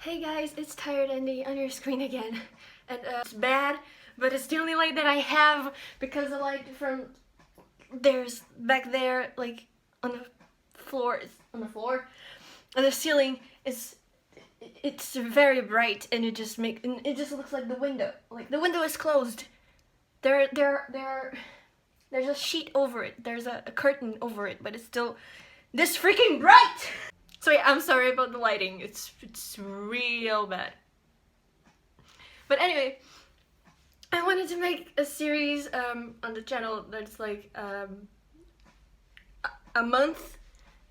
Hey guys, it's Tired Andy on your screen again, and it's bad, but it's the only light that I have because the light from there's back there, like on the floor, and the ceiling is it's very bright, and it just looks like the window is closed. There's a sheet over it. There's a curtain over it, but it's still this freaking bright. So yeah, I'm sorry about the lighting. It's real bad. But anyway, I wanted to make a series on the channel that's like a month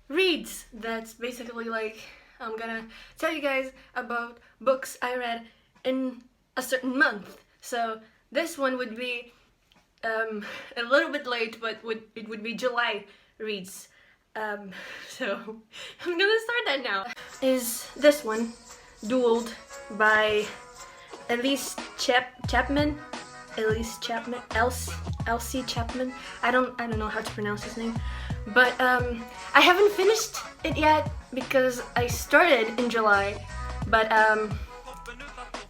reads. That's basically like I'm gonna tell you guys about books I read in a certain month. So this one would be a little bit late, but it would be July reads. So I'm gonna start that now. Is this one, Dueled by Elsie Chapman. I don't know how to pronounce his name, but I haven't finished it yet because I started in July, but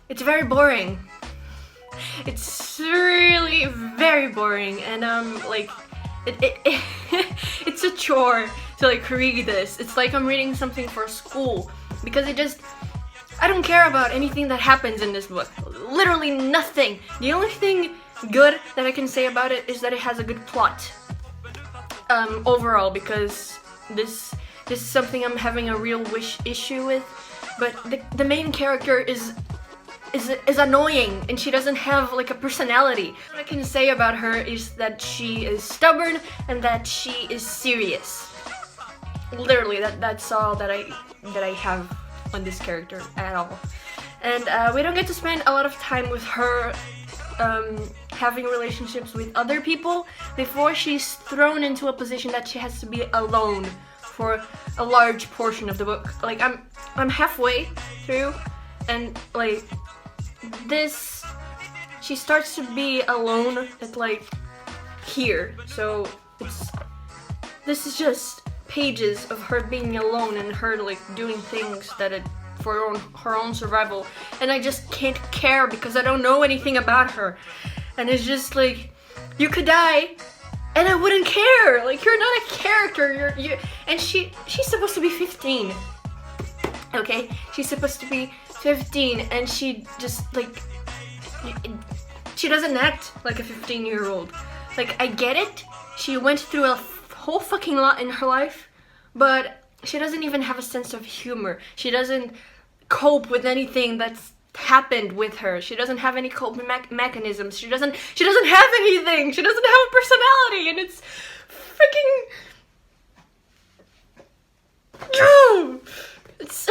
it's very boring. It's really very boring, and like it's a chore to like read this. It's like I'm reading something for school because I don't care about anything that happens in this book. Literally nothing. The only thing good that I can say about it is that it has a good plot overall, because this is something I'm having a real issue with. But the main character is annoying, and she doesn't have like a personality. What I can say about her is that she is stubborn and that she is serious. Literally, that's all that I have on this character at all. And we don't get to spend a lot of time with her having relationships with other people before she's thrown into a position that she has to be alone for a large portion of the book. Like I'm halfway through, and like she starts to be alone at like here. So this is just pages of her being alone and her like doing things for her own survival, and I just can't care because I don't know anything about her, and it's just like, you could die and I wouldn't care. Like, you're not a character. And she's supposed to be 15. Okay, she's supposed to be 15, and she just like she doesn't act like a 15-year-old. Like, I get it. She went through a whole fucking lot in her life, but she doesn't even have a sense of humor. She doesn't cope with anything that's happened with her. She doesn't have any coping mechanisms. She doesn't have anything. She doesn't have a personality, and it's freaking it's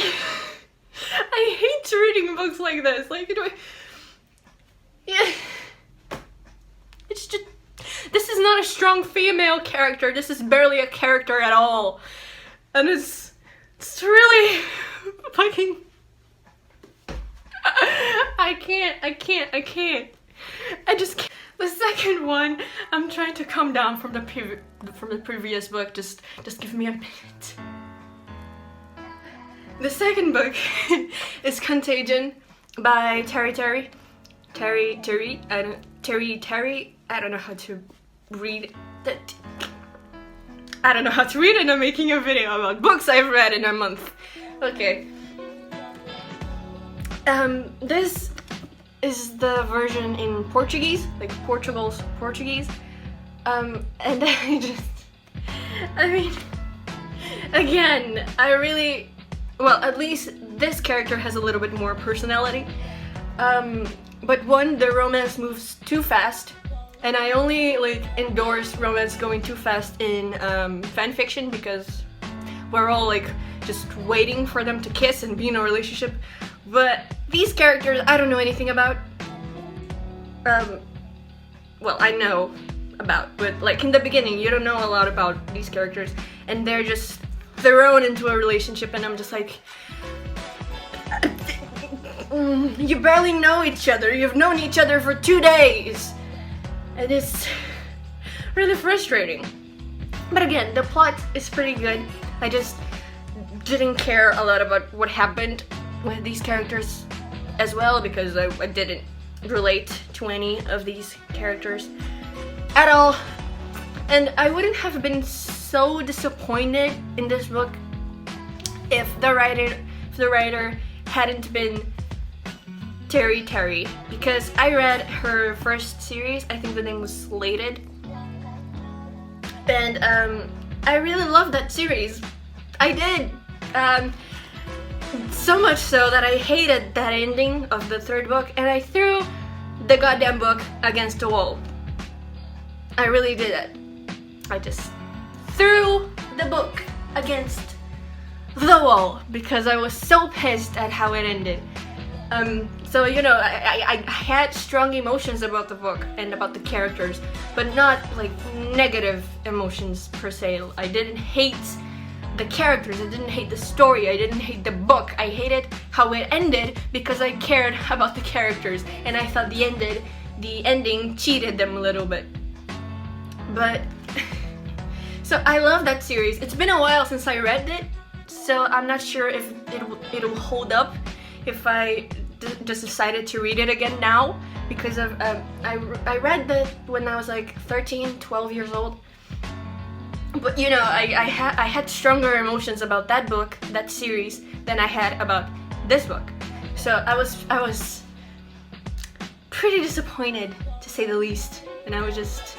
I hate reading books like this. Like, you know, yeah, it's just, this is not a strong female character. This is barely a character at all, and it's really fucking. I can't. I just can't. The second one, I'm trying to come down from the previous book. Just give me a minute. The second book is Contagion by Terry. I don't know how to read that. I don't know how to read, and I'm making a video about books I've read in a month. Okay. This is the version in Portuguese, like Portugal's Portuguese. And I mean, again, well, at least this character has a little bit more personality. But one, the romance moves too fast, and I only like endorse romance going too fast in fanfiction, because we're all like just waiting for them to kiss and be in a relationship. But these characters, I don't know anything about. Well, I know about, but like in the beginning, you don't know a lot about these characters, and they're just thrown into a relationship, and I'm just like, you barely know each other. You've known each other for 2 days, and it's really frustrating. But again, the plot is pretty good. I just didn't care a lot about what happened with these characters as well, because I didn't relate to any of these characters at all. And I wouldn't have been so disappointed in this book if the writer hadn't been Terry, because I read her first series. I think the name was Slated, and I really loved that series. I did. So much so that I hated that ending of the third book, and I threw the goddamn book against the wall. I really did it. I just threw the book against the wall because I was so pissed at how it ended. So you know, I had strong emotions about the book and about the characters, but not like negative emotions per se. I didn't hate the characters, I didn't hate the story, I didn't hate the book. I hated how it ended because I cared about the characters, and I thought the ending cheated them a little bit. But so I love that series. It's been a while since I read it, so I'm not sure if it'll hold up if I just decided to read it again now, because of I read that when I was like 13, 12 years old. But you know, I had stronger emotions about that book, that series, than I had about this book. So I was pretty disappointed, to say the least. And I was just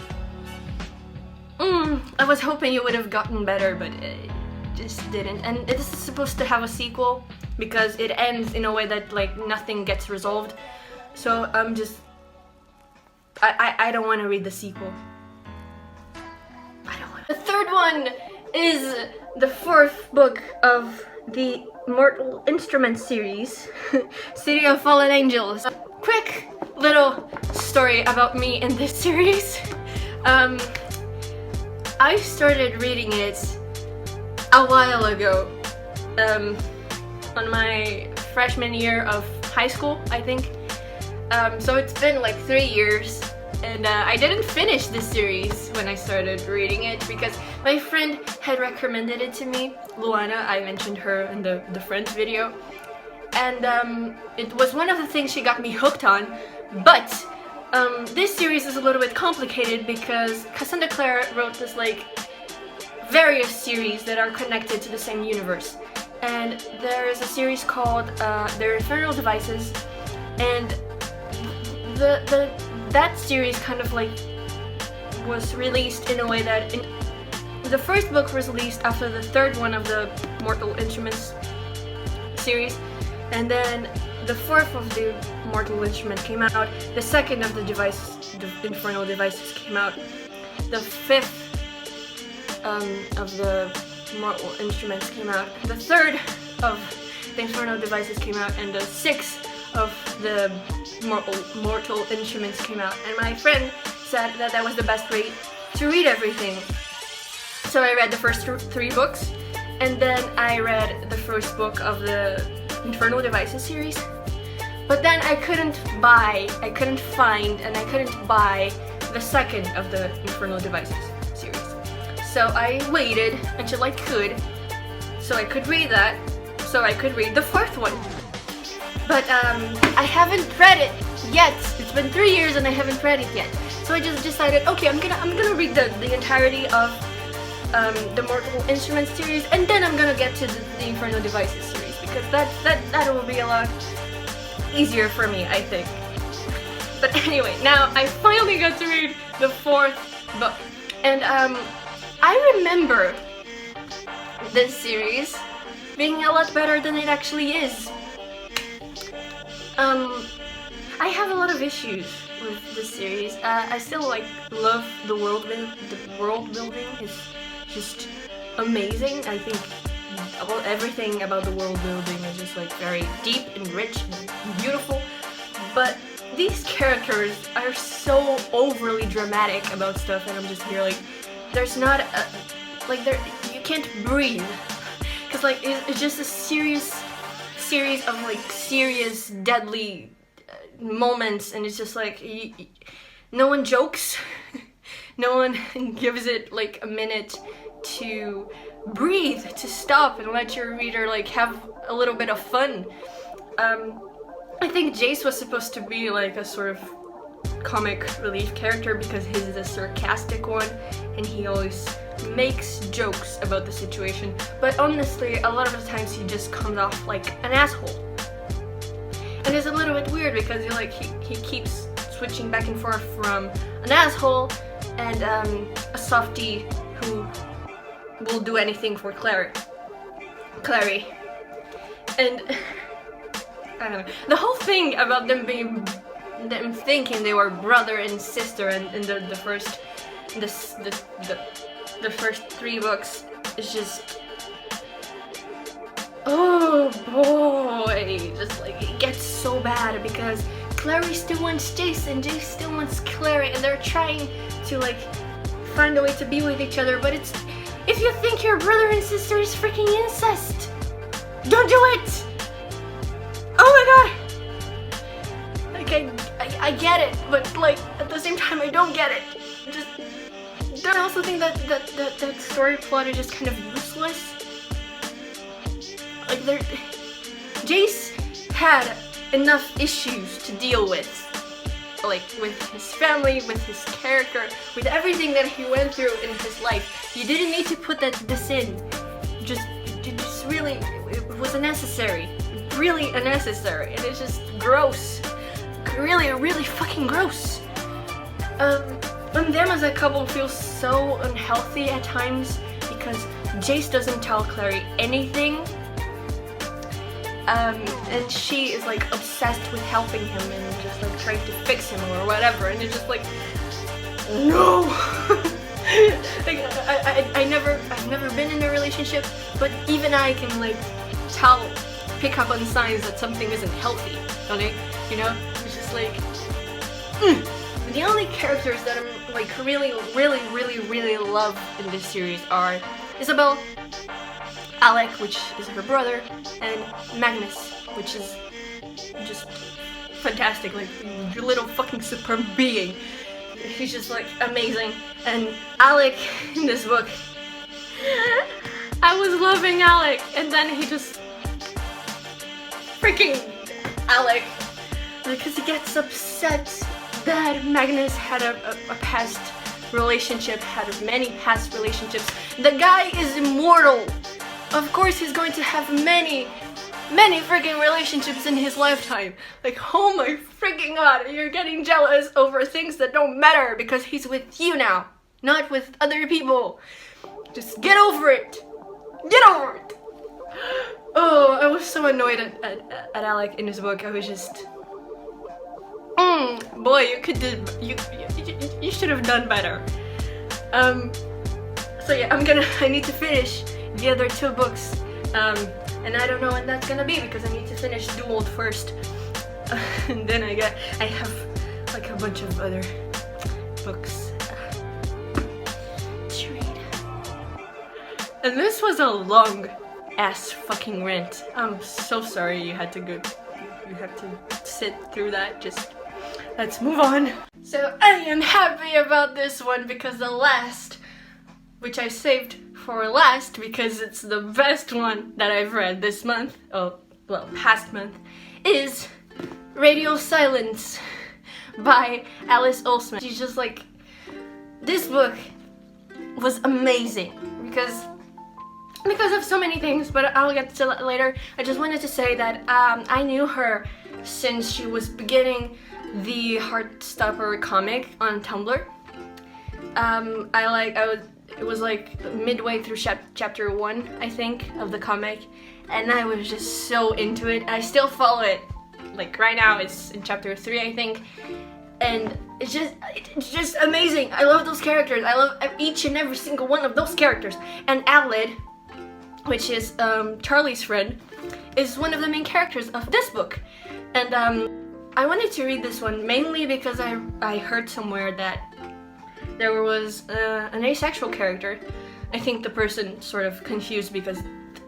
I was hoping it would have gotten better, but it just didn't. And this is supposed to have a sequel because it ends in a way that like nothing gets resolved. So I'm just I don't want to read the sequel. The third one is the fourth book of the Mortal Instruments series, City of Fallen Angels. A quick little story about me in this series. I started reading it a while ago, on my freshman year of high school, I think. So it's been like 3 years. And I didn't finish this series when I started reading it because my friend had recommended it to me, Luana. I mentioned her in the Friends video. And it was one of the things she got me hooked on. But this series is a little bit complicated because Cassandra Clare wrote this like various series that are connected to the same universe. And there is a series called Their Infernal Devices, and that series kind of like was released in a way that the first book was released after the third one of the Mortal Instruments series, and then the fourth of the Mortal Instrument came out, the second of the Infernal Devices came out, the fifth of the Mortal Instruments came out, the third of the Infernal Devices came out, and the sixth of the Mortal Instruments came out. And my friend said that that was the best way to read everything. So I read the first three books, and then I read the first book of the Infernal Devices series. But then I couldn't find, and I couldn't buy the second of the Infernal Devices series. So I waited until I could, so I could read that, so I could read the fourth one. But I haven't read it yet. It's been 3 years and I haven't read it yet. So I just decided, okay, I'm gonna read the entirety of the Mortal Instruments series, and then I'm gonna get to the Infernal Devices series, because that will be a lot easier for me, I think. But anyway, now I finally got to read the fourth book, and I remember this series being a lot better than it actually is. I have a lot of issues with this series. I still like love the world building is just amazing. I think everything about the world building is just like very deep and rich and beautiful. But these characters are so overly dramatic about stuff, and I'm just here like, there's not a, like there you can't breathe, because like it's just a series of like serious deadly moments, and it's just like no one jokes. No one gives it like a minute to breathe, to stop and let your reader like have a little bit of fun. I think Jace was supposed to be like a sort of comic relief character because he's the sarcastic one and he always makes jokes about the situation, but honestly a lot of the times he just comes off like an asshole. And it's a little bit weird because he keeps switching back and forth from an asshole and a softie who will do anything for Clary. And I don't know. The whole thing about them thinking they were brother and sister in the first first 3 books is just, oh boy, just like it gets so bad because Clary still wants Jace and Jace still wants Clary and they're trying to like find a way to be with each other, but it's, if you think your brother and sister is freaking incest, don't do it! Oh my god! Like I get it, but like at the same time I don't get it. Just, I also think that story plot is just kind of useless. Like Jace had enough issues to deal with, like with his family, with his character, with everything that he went through in his life. You didn't need to put this in. Just really, it was unnecessary. Really unnecessary, and it's just gross. Really fucking gross. And them as a couple feels so unhealthy at times because Jace doesn't tell Clary anything. And she is like obsessed with helping him and just like trying to fix him or whatever, and it's just like, no. Like I've never been in a relationship, but even I can like pick up on signs that something isn't healthy, okay? You know, it's just like, The only characters that I'm like really love in this series are Isabel, Alec, which is her brother, and Magnus, which is just fantastic, like your little fucking superb being. He's just like amazing. And Alec in this book, I was loving Alec, and then he just freaking Alec, because he gets upset that Magnus had a past relationship, had many past relationships. The guy is immortal. Of course he's going to have many freaking relationships in his lifetime. Like, oh my freaking god, you're getting jealous over things that don't matter because he's with you now, not with other people. Just get over it. Get over it. Oh, I was so annoyed at Alec in this book. I was just, boy, you should have done better. So yeah, I need to finish the other 2 books. And I don't know when that's gonna be because I need to finish Dueled first. And then I have like a bunch of other books to read. And this was a long ass fucking rant. I'm so sorry you had to sit through that. Just let's move on. So I am happy about this one because the last, which I saved for last because it's the best one that I've read this month, past month, is Radio Silence by Alice Olsman. She's just like, this book was amazing because of so many things, but I'll get to that later. I just wanted to say that I knew her since she was beginning the Heartstopper comic on Tumblr. It was like midway through chapter 1, I think, of the comic, and I was just so into it. I still follow it. Like right now, it's in chapter 3, I think, and it's just amazing. I love those characters. I love each and every single one of those characters. And Aled, which is Charlie's friend, is one of the main characters of this book. And I wanted to read this one mainly because I heard somewhere that there was an asexual character. I think the person sort of confused because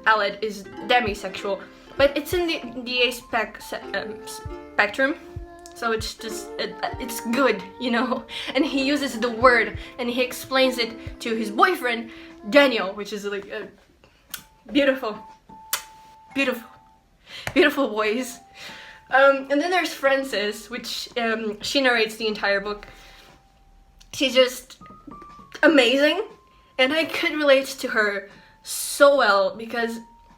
Aled is demisexual, but it's in the spectrum, so it's just it's good, you know. And he uses the word and he explains it to his boyfriend Daniel, which is like beautiful boys. And then there's Frances, which she narrates the entire book. She's just amazing, and I could relate to her so well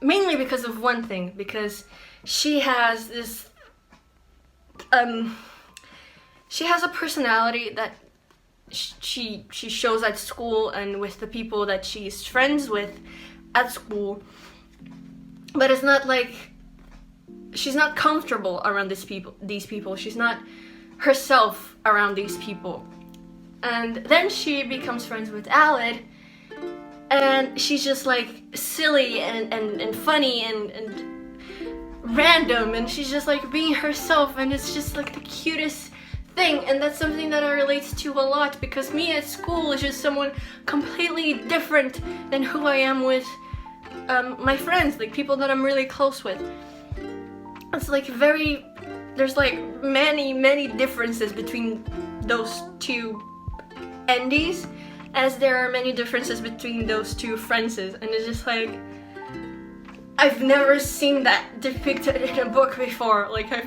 mainly because of one thing, because she has this she has a personality that she shows at school and with the people that she's friends with at school, but it's not like she's not comfortable around these people. She's not herself around these people. And then she becomes friends with Aled, and she's just like silly and funny and random, and she's just like being herself, and it's just like the cutest thing. And that's something that I relate to a lot, because me at school is just someone completely different than who I am with my friends, like people that I'm really close with. It's like there's like many differences between those two Endies, as there are many differences between those two Frances, and it's just like I've never seen that depicted in a book before. Like I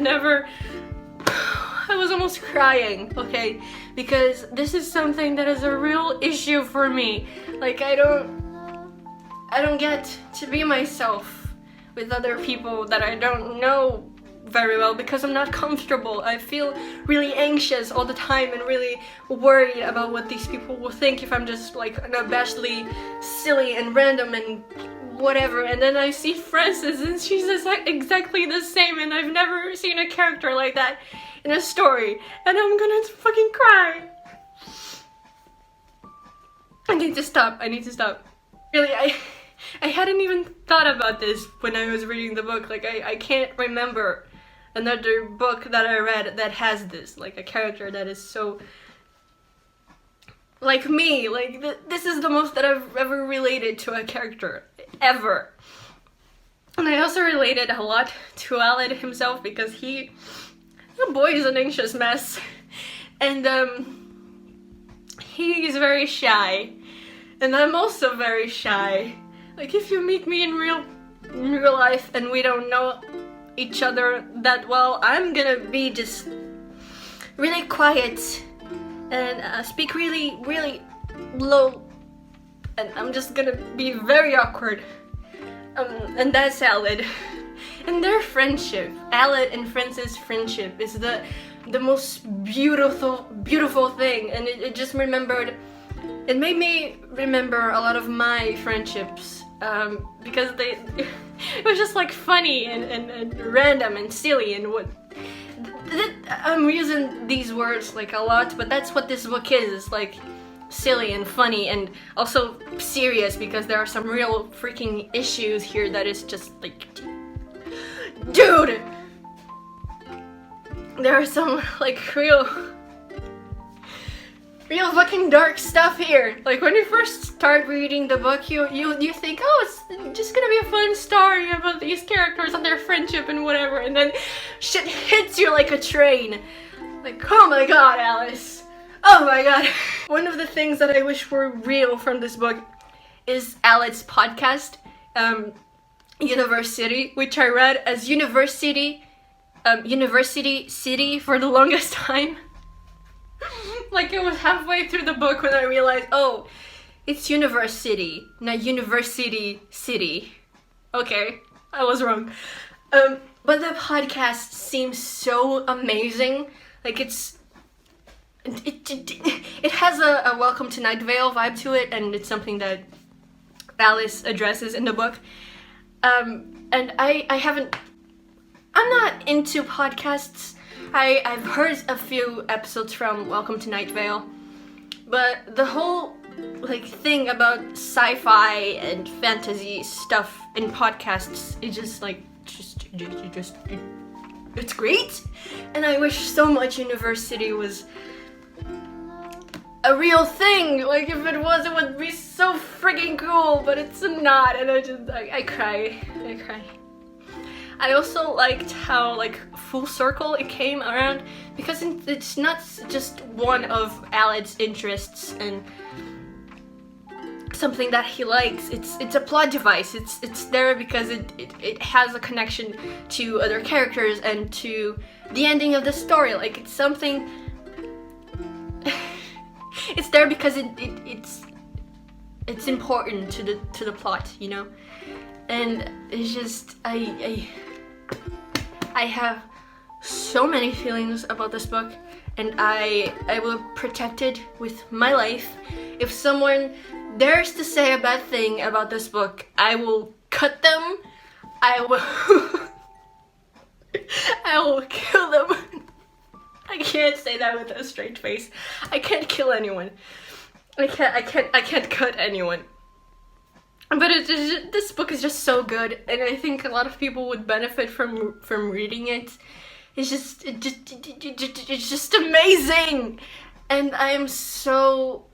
was almost crying, okay, because this is something that is a real issue for me. Like I don't get to be myself with other people that I don't know very well, because I'm not comfortable. I feel really anxious all the time and really worried about what these people will think if I'm just like unabashedly silly and random and whatever. And then I see Frances, and she's exactly the same, and I've never seen a character like that in a story, and I'm gonna fucking cry. I need to stop. Really, I hadn't even thought about this when I was reading the book. Like I can't remember another book that I read that has this, like a character that is so like me. Like this is the most that I've ever related to a character ever. And I also related a lot to Aled himself, because the boy is an anxious mess, and he's very shy, and I'm also very shy. Like if you meet me in real life and we don't know each other that well, I'm gonna be just really quiet and speak really low, and I'm just gonna be very awkward. And that's Aled. And their friendship, Aled and Frances' friendship, is the most beautiful thing, and it just it made me remember a lot of my friendships, because it was just like funny and random and silly and what. I'm using these words like a lot, but that's what this book is. It's like silly and funny and also serious, because there are some real freaking issues here that is just like, dude, there are some like real fucking dark stuff here. Like when you first start reading the book, you think, oh, it's just gonna be a fun story about these characters and their friendship and whatever, and then shit hits you like a train. Like, oh my god, Alice. Oh my god. One of the things that I wish were real from this book is Aled's podcast, University, which I read as University City for the longest time. Like it was halfway through the book when I realized, oh, it's University, not University City. Okay, I was wrong. But the podcast seems so amazing. Like it has a Welcome to Night Vale vibe to it, and it's something that Alice addresses in the book. And I'm not into podcasts. I've heard a few episodes from Welcome to Night Vale, but the whole like thing about sci-fi and fantasy stuff in podcasts is just like it's great, and I wish so much University was a real thing. Like if it was, it would be so freaking cool, but it's not, and I cry. I also liked how like full circle it came around, because it's not just one of Aled's interests, and something that he likes. It's a plot device. It's there because it has a connection to other characters and to the ending of the story. Like, it's something. It's there because it's important to the plot, you know. And it's just I have so many feelings about this book, and I will protect it with my life. If someone dares to say a bad thing about this book, I will cut them. I will kill them. I can't say that with a straight face. I can't kill anyone. I can't cut anyone. But this book is just so good, and I think a lot of people would benefit from reading it. It's just amazing, and I am so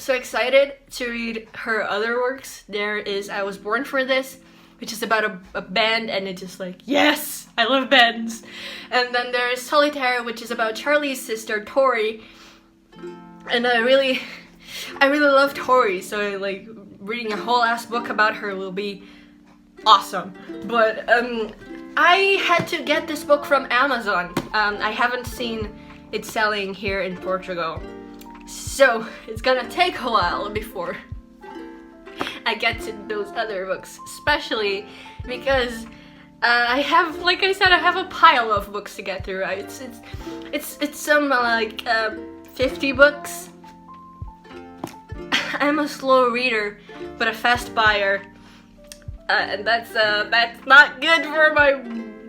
excited to read her other works. There is I Was Born for This, which is about a band, and it's just like, yes, I love bands. And then there is Solitaire, which is about Charlie's sister Tori, and I really love Tori, so like reading a whole ass book about her will be awesome. But I had to get this book from Amazon. I haven't seen it selling here in Portugal, so it's gonna take a while before I get to those other books, especially because I have, like I said, I have a pile of books to get through. It's some like 50 books. I'm a slow reader, but a fast buyer, and that's not good for my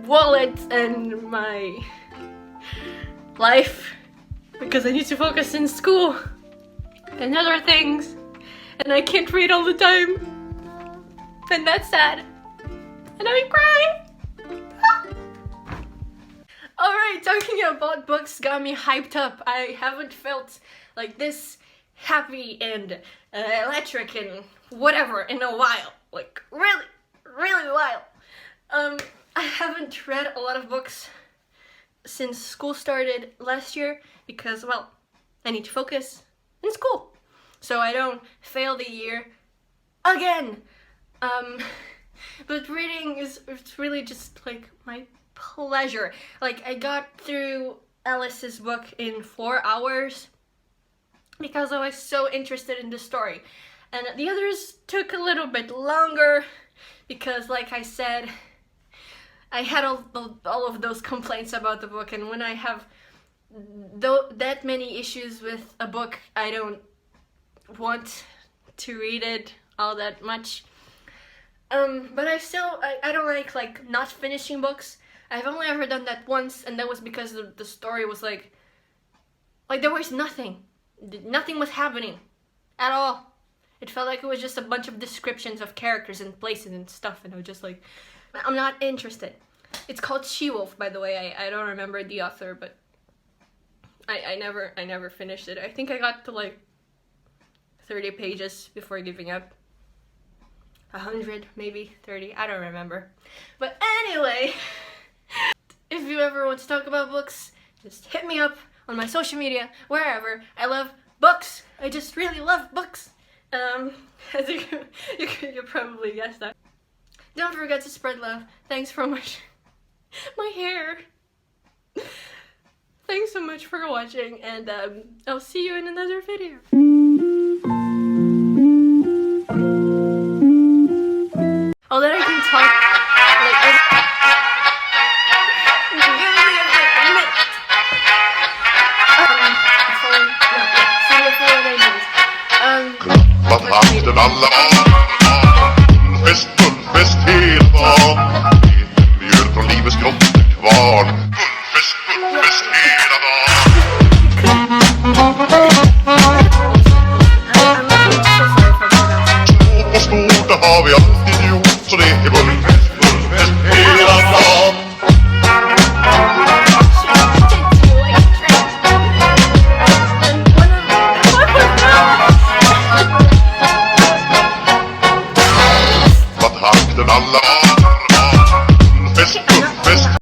wallet and my life, because I need to focus in school and other things, and I can't read all the time, and that's sad, and I'm crying. Alright, talking about books got me hyped up. I haven't felt like this happy and electric and whatever in a while, like really while. I haven't read a lot of books since school started last year because, well, I need to focus in school so I don't fail the year again. But reading it's really just like my pleasure. Like, I got through Alice's book in 4 hours because I was so interested in the story, and the others took a little bit longer because, like I said, I had all of those complaints about the book, and when I have that many issues with a book, I don't want to read it all that much. But I don't like not finishing books. I've only ever done that once, and that was because the story was like there was nothing was happening at all. It felt like it was just a bunch of descriptions of characters and places and stuff, and I was just like, I'm not interested. It's called She-Wolf, by the way. I don't remember the author, but I never finished it. I think I got to like 30 pages before giving up. 100, maybe 30, I don't remember. But anyway, if you ever want to talk about books, just hit me up on my social media, wherever. I love books. I just really love books. As you probably guessed that. Don't forget to spread love. Thanks for my hair. Thanks so much for watching, and I'll see you in another video. Oh, that I can talk alla fullfest hela dagen. Mjöl från livets grottekvarn. Fullfest hela dagen. Stort och stort, det har vi alltid gjort, så det är